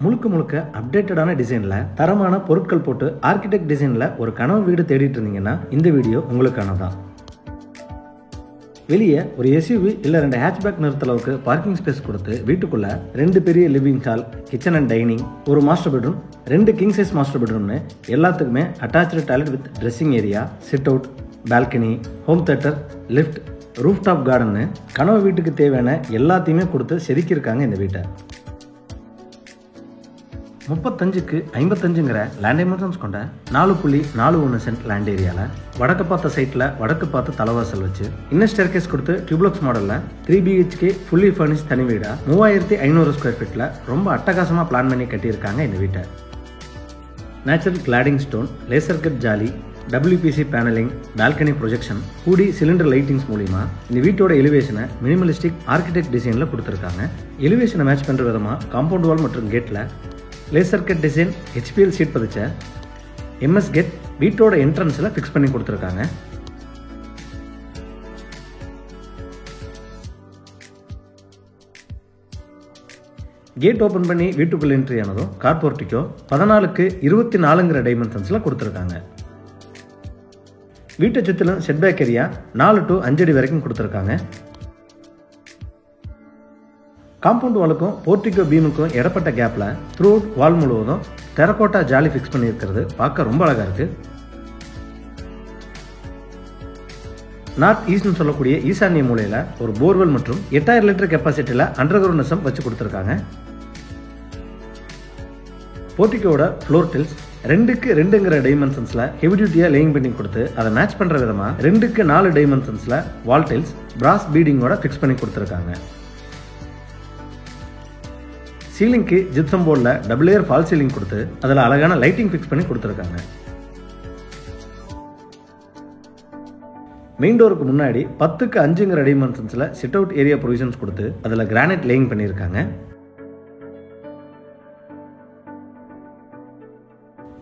முழுக்க முழுக்க அப்டேட்டடான டிசைனில் தரமான பொருட்கள் போட்டு ஆர்கிடெக்ட் டிசைனில் ஒரு கனவு வீடு தேடிட்டு இருந்தீங்கன்னா இந்த வீடியோ உங்களுக்கானதான். வெளியே ஒரு எஸ்யூவி இல்லை 2 ஹேட்ச்பேக் நிறுத்த அளவுக்கு பார்க்கிங் ஸ்பேஸ் கொடுத்து வீட்டுக்குள்ள 2 பெரிய living hall, kitchen and dining, ஒரு master bedroom, 2 king size master பெட்ரூம்னு எல்லாத்துக்குமே attach toilet with dressing area, sit out, balcony, home theatre, lift, roof top கார்டன்னு கனவு வீட்டுக்கு தேவையான எல்லாத்தையுமே கொடுத்து செதுக்கியிருக்காங்க இந்த வீட்டை. 35க்கு 55ங்கிற லேண்ட் டைமென்ஷன்ஸ் கொண்ட 4.41 சென்ட் லேண்ட் ஏரியாவில் வடக்கு பார்த்த சைட்டில் வடக்கு பார்த்து தலைவாசல் வச்சு இன்னர் ஸ்டேர்கேஸ் கொடுத்து டியூப்ளக்ஸ் மாடலில் 3 BHK ஃபுல்லி ஃபர்னிஷ் தனி வீடாக 3500 ஸ்கொயர் ஃபீட்டில் ரொம்ப அட்டகாசமாக பிளான் பண்ணி கட்டியிருக்காங்க இந்த வீட்டை. Natural cladding stone, laser cut jolly, WPC panelling, balcony projection, கூடி சிலிண்டர் லைட்டிங்ஸ் மூலிமா இந்த வீட்டோட எலிவேஷனை மினிமலிஸ்டிக் ஆர்கிடெக்ட் டிசைனில் கொடுத்துருக்காங்க. எலிவேஷனை மேட்ச் பண்ணுற விதமாக காம்பவுண்ட் வால் மற்றும் கேட்டில் laser cut design HPL sheet பதிச்ச MS கேட் வீட்டோட என்ட்ரன்ஸில் ஃபிக்ஸ் பண்ணி கொடுத்துருக்காங்க. கேட் ஓப்பன் பண்ணி வீட்டுக்குள்ள என்ட்ரி ஆனதும் கார் போர்ட்டிக்கோ 14க்கு 24ங்கிற டைமென்ஷன்ஸில் கொடுத்துருக்காங்க. வீட்டை சுற்றிலும் செட்பேக் ஏரியா 4 to 5 அடி வரைக்கும் கொடுத்துருக்காங்க. காம்பவுண்ட் வாலுக்கும் போர்ட்டிகோ பீமுக்கும் இடப்பட்ட கேப்பில் த்ரூ அவுட் வால் முழுவதும் டெரகோட்டா ஜாலி ஃபிக்ஸ் பண்ணியிருக்கிறது பார்க்க ரொம்ப அழகாக இருக்கு. நார்த் ஈஸ்ட்னு சொல்லக்கூடிய ஈசானிய மூலையில் ஒரு போர்வெல் மற்றும் 8000 லிட்டர் கெப்பாசிட்டியில் அண்டர் கிரவுண்ட் நெசம் வச்சு கொடுத்துருக்காங்க. போர்ட்டிகோட ஃப்ளோர் டில்ஸ் 2க்கு 2ங்கிற டைமென்ஷன்ஸில் ஹெவி டியூட்டியாக லேயிங் பண்ணி கொடுத்து அதை மேட்ச் பண்ணுற விதமாக 2க்கு 4 டைமென்ஷன்ஸில் வால் டைல்ஸ் பிராஸ் பீடிங்கோட ஃபிக்ஸ் பண்ணி கொடுத்துருக்காங்க. சீலிங்க்கு ஜிப்சம் போர்டில் டபுள் லேயர் ஃபால் சீலிங் கொடுத்து அதில் அழகான லைட்டிங் ஃபிக்ஸ் பண்ணி கொடுத்துருக்காங்க. மெயின் டோருக்கு முன்னாடி 10க்கு 5ங்கிற டைமென்ஷன்ஸில் சிட் அவுட் ஏரியா ப்ரொவிஷன்ஸ் கொடுத்து அதில் கிரானைட் லேயிங் பண்ணியிருக்காங்க.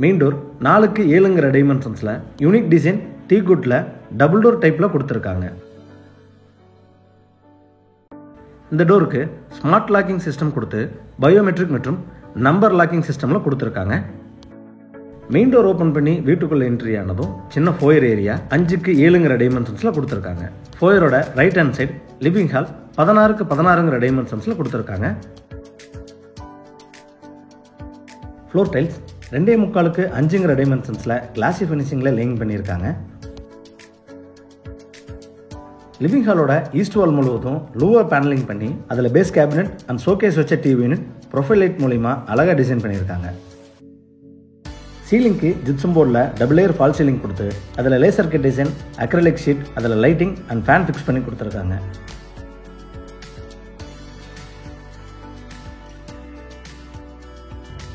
மெயின் டோர் 4க்கு 7ங்கிற டைமென்ஷன்ஸில் யூனிக் டிசைன் டீகுட்டில் டபுள் டோர் டைப்பில் கொடுத்துருக்காங்க. இந்த டோருக்கு ஸ்மார்ட் லாக்கிங் சிஸ்டம் கொடுத்து பயோமெட்ரிக் மற்றும் நம்பர் லாக்கிங் சிஸ்டமில் கொடுத்துருக்காங்க. மெயின் டோர் ஓப்பன் பண்ணி வீட்டுக்குள்ளே என்ட்ரி ஆனதும் சின்ன ஃபோயர் ஏரியா 5க்கு 7ங்கிற டைமென்ஷன்ஸில் கொடுத்துருக்காங்க. ஃபோயரோட right hand side living hall 16க்கு 16ங்கிற டைமென்ஷன்ஸில் கொடுத்துருக்காங்க. ஃப்ளோர் டைல்ஸ் 2.25க்கு 5ங்கிற டைமென்ஷன்ஸில் கிளாசி ஃபினிஷிங்கில் லேயிங் பண்ணியிருக்காங்க. லிவிங் ஹாலோட ஈஸ்ட் வால் முழுவதும் லூவர் பேனலிங் பண்ணி அதில் பேஸ் கேபினட் அண்ட் ஷோகேஸ் வச்ச டிவி யூனிட் ப்ரொஃபைல் லைட் மூலிமா அழகாக டிசைன் பண்ணியிருக்காங்க. சீலிங்க்கு ஜிப்சம் போர்டில் டபுள் லேயர் ஃபால் சீலிங் கொடுத்து அதில் laser cut design, acrylic sheet, அதில் லைட்டிங் அண்ட் ஃபேன் ஃபிக்ஸ் பண்ணி கொடுத்துருக்காங்க.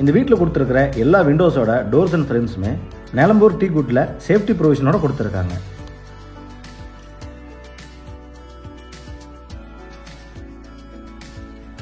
இந்த வீட்டில் கொடுத்துருக்கிற எல்லா விண்டோஸோட டோர்ஸ் அண்ட் ஃப்ரேம்ஸுமே நிலம்பூர் டீகுட்டில் சேஃப்டி ப்ரொவிஷனோட கொடுத்துருக்காங்க.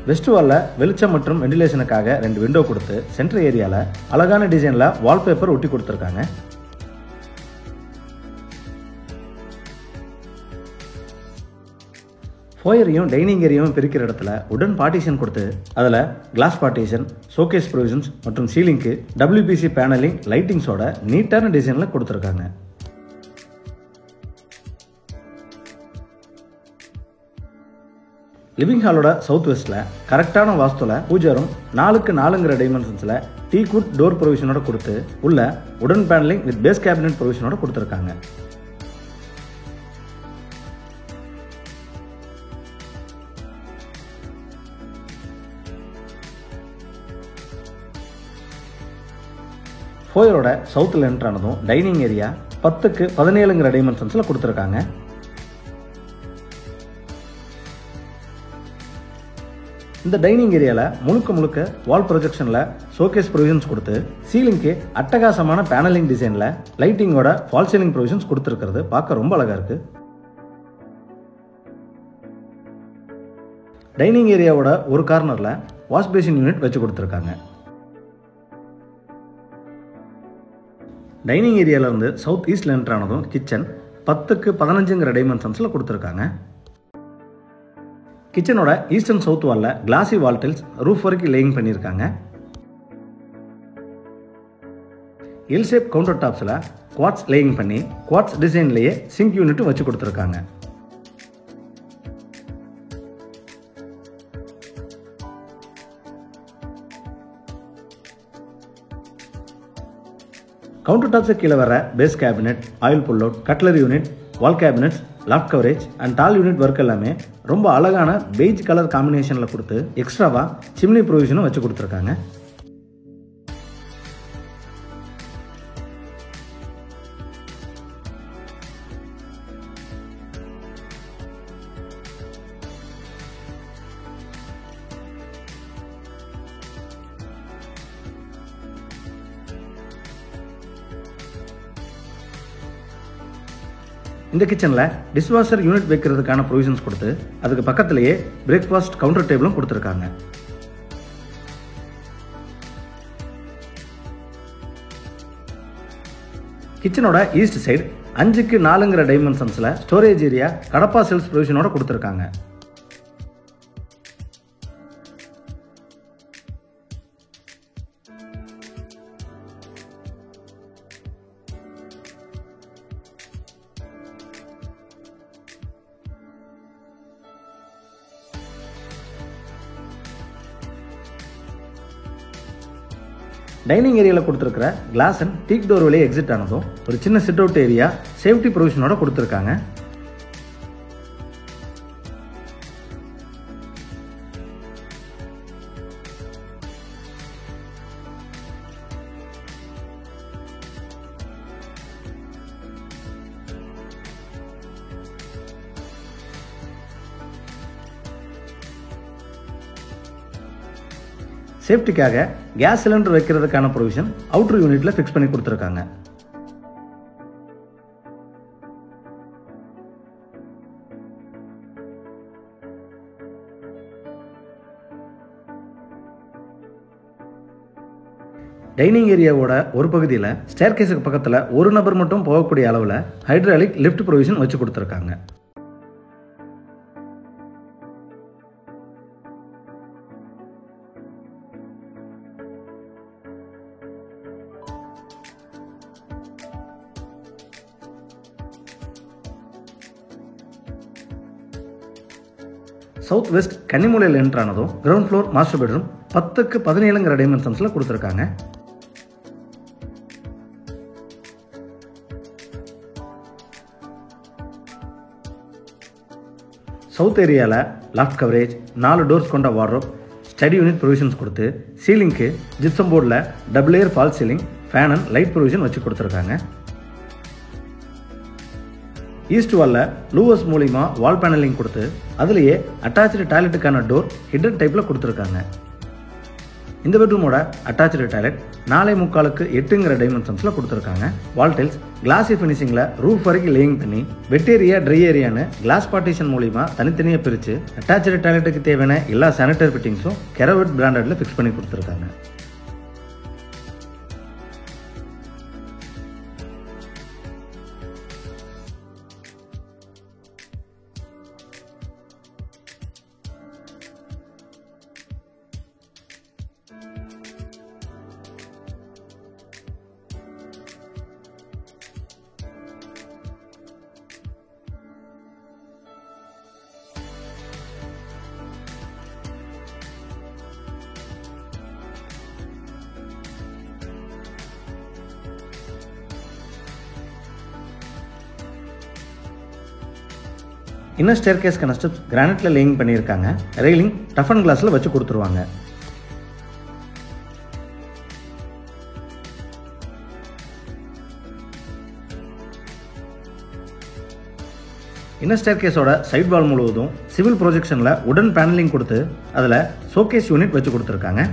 வெஸ்ட் வாலில் வெளிச்சம் மற்றும் வெண்டிலேஷனுக்காக 2 விண்டோ கொடுத்து சென்டர் ஏரியாவில் அழகான டிசைனில் வால்பேப்பர் ஒட்டி கொடுத்துருக்காங்க. ஃபோயரையும் டைனிங் ஏரியாவும் பிரிக்கிற இடத்துல உடன் பார்ட்டிஷன் கொடுத்து அதில் கிளாஸ் பார்ட்டிஷன், ஷோகேஸ் ப்ரொவிஷன்ஸ் மற்றும் சீலிங்க்கு WPC பேனலிங் லைட்டிங்ஸோட நீட்டான டிசைனில் கொடுத்துருக்காங்க. லிவிங் ஹாலோட சவுத் வெஸ்ட்டில் கரெக்டான வாஸ்துல பூஜாரும் 4க்கு 4ங்கிற டைமென்ஷன்ஸில் டீகுட் டோர் ப்ரொவிஷனோட கொடுத்து உள்ள உடன் பேனலிங் வித் பேஸ் கேபினட் ப்ரொவிஷனோட கொடுத்துருக்காங்க. ஃபோயரோட சவுத்தில் என்ட்ரானதும் டைனிங் ஏரியா 10க்கு 17ங்கிற டைமென்ஷன்ஸில் கொடுத்துருக்காங்க. இந்த டைனிங் ஏரியாவில் முழுக்க வால் ப்ரொஜெக்ஷனில் ஷோகேஸ் ப்ரொவிஷன்ஸ் கொடுத்து சீலிங்க்கு அட்டகாசமான பேனலிங் டிசைனில் லைட்டிங்கோட ஃபால் சீலிங் ப்ரொவிஷன்ஸ் கொடுத்துருக்கிறது பார்க்க ரொம்ப அழகாக இருக்கு. டைனிங் ஏரியாவோட ஒரு கார்னரில் வாஷ் பேசின் யூனிட் வச்சு கொடுத்துருக்காங்க. டைனிங் ஏரியாவிலேருந்து சவுத் ஈஸ்டில் என்ட்ரானதும் கிச்சன் 10க்கு 15ங்கிற டைமென்ஷன்ஸில் கொடுத்துருக்காங்க. கிச்சனோட ஈஸ்ட் அண்ட் சவுத் வாலில் கிளாசி வால் டைல்ஸ் ரூஃப் வரைக்கும் லேயிங் பண்ணியிருக்காங்க. எல் ஷேப் கவுண்டர் டாப்ஸில் குவாட்ஸ் லேயிங் பண்ணி குவாட்ஸ் டிசைன்லேயே சிங்க் யூனிட்டும் வச்சு கொடுத்துருக்காங்க. கவுண்டர் டாப்ஸை கீழே வர base cabinet, oil pull out, cutlery unit, wall cabinets, loft coverage and tall unit work எல்லாமே ரொம்ப அழகான பெய்ஜ் கலர் காம்பினேஷனில் கொடுத்து எக்ஸ்ட்ராவாக சிம்னி ப்ரொவிஷனும் வச்சு கொடுத்துருக்காங்க. இந்த கிச்சனில் டிஷ்வாஷர் யூனிட் வைக்கிறதுக்கான ப்ரொவிஷன்ஸ் கொடுத்து அதுக்கு பக்கத்திலேயே பிரேக்ஃபாஸ்ட் கவுண்டர் டேபிளும் கொடுத்துருக்காங்க. கிச்சனோட ஈஸ்ட் சைடு 5x4 டைமென்ஷன்ஸில் ஸ்டோரேஜ் ஏரியா கடப்பா செல்ஸ் ப்ரொவிஷனோட கொடுத்துருக்காங்க. டைனிங் ஏரியாவில் கொடுத்துருக்கிற கிளாஸ் அண்ட் டீக் டோர் வழியே எக்ஸிட் ஆனதும் ஒரு சின்ன சிட் அவுட் ஏரியா சேஃப்டி ப்ரொவிஷனோட கொடுத்துருக்காங்க. சேஃப்டிக்காக கேஸ் சிலிண்டர் வைக்கிறதுக்கான ப்ரொவிஷன் அவுட்டர் யூனிட்ல ஃபிக்ஸ் பண்ணி கொடுத்துருக்காங்க. டைனிங் ஏரியாவோட ஒரு பகுதியில் ஸ்டேர்கேஸுக்கு பக்கத்தில் ஒரு நபர் மட்டும் போகக்கூடிய அளவில் ஹைட்ராலிக் லிஃப்ட் ப்ரொவிஷன் வச்சு கொடுத்துருக்காங்க. சவுத் வெஸ்ட் கன்னிமூலையில் என்டர் ஆனதும் ground floor master bedroom 10x17 டைமென்ஷன்ஸில் கொடுத்துருக்காங்க. சவுத் ஏரியாவில் லாஃப்ட் கவரேஜ், 4 டோர்ஸ் கொண்ட வார்ட்ரோப், ஸ்டடி யூனிட் ப்ரொவிஷன்ஸ் கொடுத்து சீலிங்க்கு ஜிப்சம் போர்டில் double layer fall ceiling, fan and light provision வச்சு கொடுத்துருக்காங்க. ஈஸ்ட் வாலில் லூவர்ஸ் மூலிமா வால் பேனலிங் கொடுத்து அதுலேயே அட்டாச்சு டாய்லெட்டுக்கான டோர் ஹிடன் டைப்பில் கொடுத்துருக்காங்க. இந்த பெட்ரூமோட அட்டாச்சு டாய்லெட் 4.75 டைமென்ஷன்ஸில் கொடுத்துருக்காங்க. வால் டைல்ஸ் கிளாஸி ஃபினிஷிங்கில் ரூஃப் வரைக்கும் லேயிங் பண்ணி வெட் ஏரியா, ட்ரை ஏரியான்னு கிளாஸ் பார்ட்டிஷன் மூலிமா தனித்தனியாக பிரித்து அட்டாச்சு டாய்லெட்டுக்கு தேவையான எல்லா சானிட்டரி ஃபிட்டிங்ஸும் கெரவெட் பிராண்டடில் ஃபிக்ஸ் பண்ணி கொடுத்துருக்காங்க. இன்னர் ஸ்டேர்கேஸ்க்கான ஸ்டெப்ஸ் கிரானைட்ல லேயிங் பண்ணியிருக்காங்க. ரெயிலிங் டஃப் அண்ட் கிளாஸ்ல வச்சு கொடுத்துருவாங்க. இன்னர் ஸ்டேர்கேஸோட சைட் வால் முழுவதும் சிவில் ப்ரொஜெக்ஷன்ல உடன் பேனலிங் கொடுத்து அதுல ஷோகேஸ் யூனிட் வச்சு கொடுத்துருக்காங்க.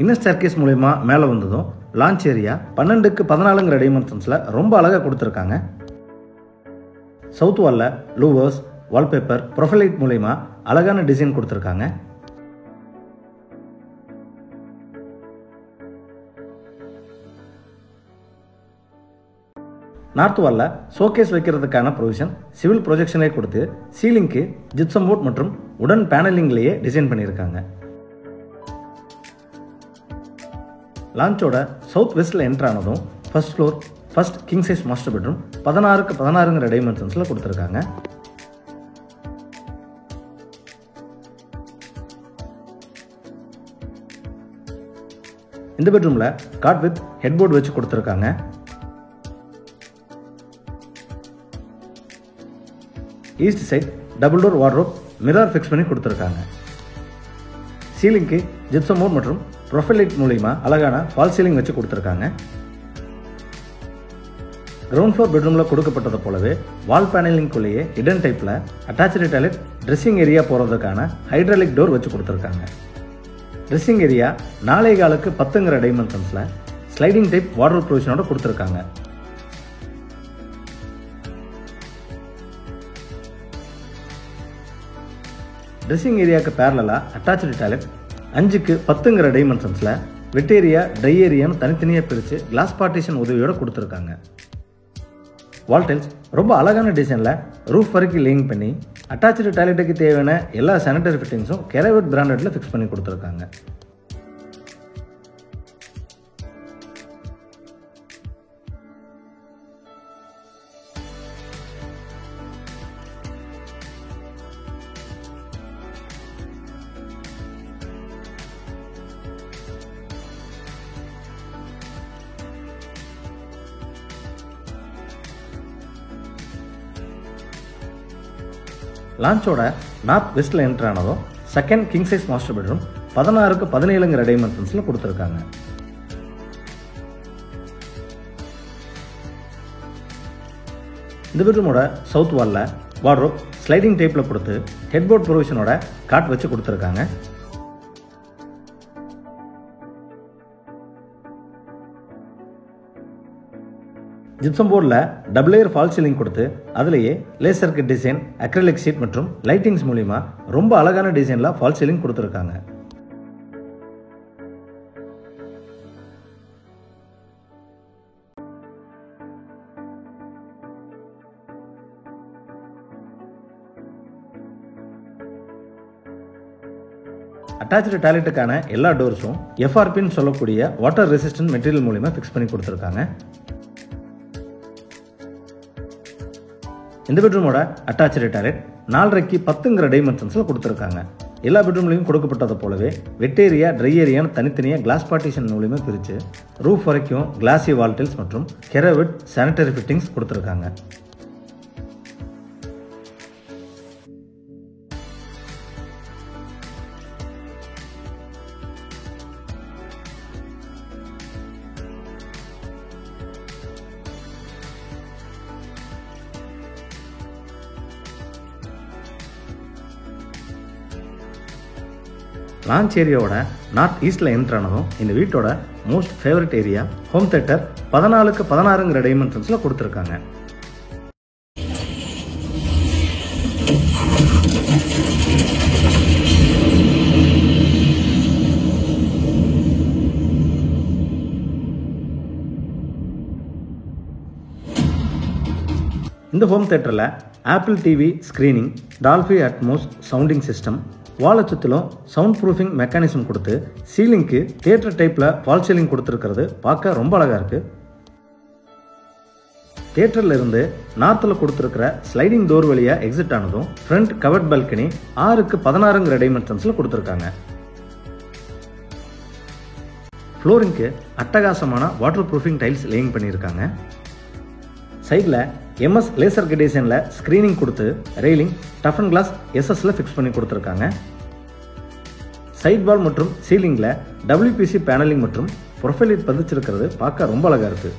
இன்னர் ஸ்டேர்கேஸ் மூலமா மேலே வந்ததும் லான்ச் ஏரியா 12x14 டைமென்ஷன்ஸ்ல ரொம்ப அழகா கொடுத்துருக்காங்க. சவுத் வால்ல லூவர்ஸ், வால்பேப்பர், ப்ரொஃபைலைட் மூலமா அழகான டிசைன் கொடுத்துருக்காங்க. நார்த் வால்ல ஷோகேஸ் வைக்கிறதுக்கான ப்ரொவிஷன் சிவில் ப்ரொஜெக்ஷனே கொடுத்து சீலிங்க்கு ஜிப்சம் போர்ட் மற்றும் உடன் பேனலிங்லேயே டிசைன் பண்ணியிருக்காங்க. லான்ச்சோட சவுத் வெஸ்ட்டில் என்ட்ரு ஆனதும் first floor first king size master bedroom 16க்கு 16ங்கிற டைமென்ஷன்ஸில் கொடுத்துருக்காங்க. இந்த பெட்ரூமில் காட் வித் ஹெட்போர்டு வச்சு கொடுத்துருக்காங்க. East side double door wardrobe mirror fix பண்ணி கொடுத்துருக்காங்க. சீலிங்க்கு ஜிப்சம் போர்ட் மற்றும் ப்ரொஃபைல் லைட் மூலிமா அழகான ஃபால் சீலிங் வச்சு கொடுத்துருக்காங்க. கிரவுண்ட் ஃப்ளோர் பெட்ரூமில் கொடுக்கப்பட்டதை போலவே வால் பேனலிங்குள்ளேயே ஹிடன் டைப்பில் அட்டாச்சு டாய்லெட் ட்ரெஸ்ஸிங் ஏரியா போகிறதுக்கான ஹைட்ராலிக் டோர் வச்சு கொடுத்துருக்காங்க. ட்ரெஸ்ஸிங் ஏரியா 4.25க்கு 10ங்கிற டைமென்ஷன்ஸில் ஸ்லைடிங் டைப் வார்ட்ரோப் ப்ரொவிஷனோட கொடுத்துருக்காங்க. ட்ரெஸ்ஸிங் ஏரியாவுக்கு பேரலாக அட்டாச்சு டாய்லெட் 5க்கு 10ங்கிற டைமென்ஷன்ஸில் வெட் ஏரியா ட்ரை ஏரியான்னு தனித்தனியாக பிரித்து கிளாஸ் பார்ட்டிஷன் உதவியோடு கொடுத்துருக்காங்க. வால் டைல்ஸ் ரொம்ப அழகான டிசைனில் ரூஃப் வரைக்கும் லேயிங் பண்ணி அட்டாச்சு டாய்லெட்டுக்கு தேவையான எல்லா சானிட்டரி ஃபிட்டிங்ஸும் கெரவெட் பிராண்டட்ல ஃபிக்ஸ் பண்ணி கொடுத்துருக்காங்க. லான்ச்சோட நார்த் வெஸ்ட்டில் என்ட்ரு ஆனதும் second king size master bedroom 16க்கு 17ங்கிற டைமென்ஷன்ஸில் கொடுத்துருக்காங்க. இந்த பெட்ரூமோட சவுத் வாலில் வார்ட்ரோப் ஸ்லைடிங் டைப்பில் கொடுத்து ஹெட்போர்ட் ப்ரொவிஷனோட காட் வச்சு கொடுத்துருக்காங்க. ஜிப்சம் போர்டில் டபுள் லேயர் ஃபால் சீலிங் கொடுத்து அதுலேயே laser cut design, acrylic sheet மற்றும் லைட்டிங்ஸ் மூலிமா ரொம்ப அழகான டிசைனில் ஃபால் சீலிங் கொடுத்துருக்காங்க. அட்டாச்சு டாய்லெட்டுக்கான எல்லா டோர்ஸும் எஃப்ஆர்பின்னு சொல்லக்கூடிய வாட்டர் ரெசிஸ்டன்ட் மெட்டீரியல் மூலிமா ஃபிக்ஸ் பண்ணி கொடுத்துருக்காங்க. இந்த பெட்ரூமோட அட்டாச்சு டாய்லெட் 4.5க்கு 10ங்கிற டைமென்ஷன்ஸில் கொடுத்துருக்காங்க. எல்லா பெட்ரூம்லையும் கொடுக்கப்பட்டதை போலவே வெட் ஏரியா ட்ரை ஏரியான்னு தனித்தனியாக கிளாஸ் பார்ட்டிஷன் மூலிமா பிரித்து ரூஃப் வரைக்கும் கிளாசி வால் டைல்ஸ் மற்றும் கெரவெட் சானிட்டரி ஃபிட்டிங்ஸ் கொடுத்துருக்காங்க. லான்ச் ஏரியாவோட நார்த் ஈஸ்டில் என்ட்ரு ஆனதும் இந்த வீட்டோட most favourite area home theatre 14க்கு 16ங்கிற டைமென்ஷன்ஸில் கொடுத்துருக்காங்க. இந்த ஹோம் தியேட்டரில் Apple TV screening, Dolby Atmos sounding system, வாலை சுற்றிலும் சவுண்ட் ப்ரூஃபிங் மெக்கானிசம் கொடுத்து சீலிங்க்கு தியேட்டர் டைப்பில் ஃபால் சீலிங் கொடுத்துருக்கிறது பார்க்க ரொம்ப அழகாக இருக்குது. தியேட்டரில் இருந்து நார்த்தில் கொடுத்துருக்கிற ஸ்லைடிங் டோர் வழியாக எக்ஸிட் ஆனதும் ஃப்ரண்ட் கவர்ட் பால்கனி 6க்கு 16ங்கிற டைமென்ஷன்ஸில் கொடுத்துருக்காங்க. ஃப்ளோரிங்க்கு அட்டகாசமான வாட்டர் ப்ரூஃபிங் டைல்ஸ் லேயிங் பண்ணியிருக்காங்க. சைடில் எம்எஸ் லேசர் கட் டிசைனில் ஸ்க்ரீனிங் கொடுத்து ரெயிலிங் டஃபன் கிளாஸ் எஸ்எஸ்ல ஃபிக்ஸ் பண்ணி கொடுத்துருக்காங்க. சைட் வால் மற்றும் சீலிங்கில் WPC பேனலிங் மற்றும் ப்ரொஃபைல் லைட் பதிச்சிருக்கிறது பார்க்க ரொம்ப அழகாக இருக்குது.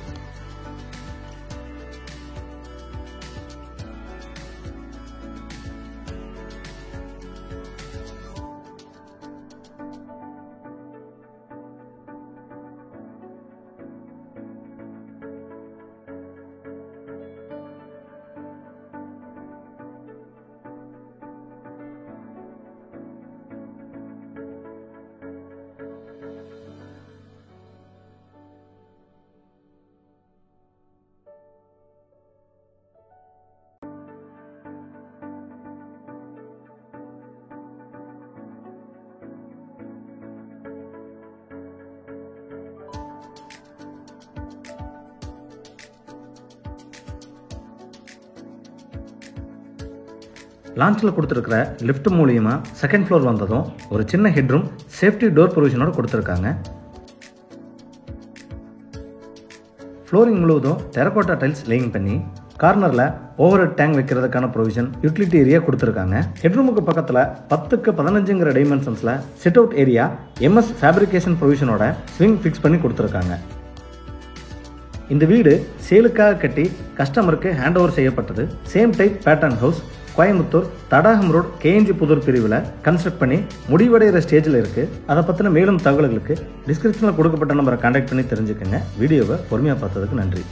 லான்ச்சில் கொடுத்துருக்கிற லிஃப்ட் மூலியமா செகண்ட் ஃப்ளோர் வந்ததும் ஒரு சின்ன ஹெட்ரூம் சேஃப்டி டோர் ப்ரொவிஷனோட கொடுத்துருக்காங்க. ஃப்ளோரிங் முழுவதும் டெரகோட்டா டைல்ஸ் லேயிங் பண்ணி கார்னர்ல ஓவர் ஹெட் டேங்க் வைக்கிறதுக்கான ப்ரொவிஷன் யூட்டிலிட்டி ஏரியா கொடுத்துருக்காங்க. ஹெட்ரூமுக்கு பக்கத்தில் 10x15 டைமென்ஷன்ஸ்ல sit out area MS fabrication ப்ரொவிஷனோட ஸ்விங் ஃபிக்ஸ் பண்ணி கொடுத்துருக்காங்க. இந்த வீடு சேலுக்காக கட்டி கஸ்டமருக்கு ஹேண்ட் ஓவர் செய்யப்பட்டது. Same type pattern house Coimbatore Thadagam road KNG Pudur பிரிவில் கன்ஸ்ட்ரக்ட் பண்ணி முடிவடைகிற ஸ்டேஜில் இருக்குது. அதை பற்றின மேலும் தகவல்களுக்கு டிஸ்கிரிப்ஷனில் கொடுக்கப்பட்ட நம்பரை கான்டாக்ட் பண்ணி தெரிஞ்சுக்கங்க. வீடியோவை பொறுமையாக பார்த்ததுக்கு நன்றி.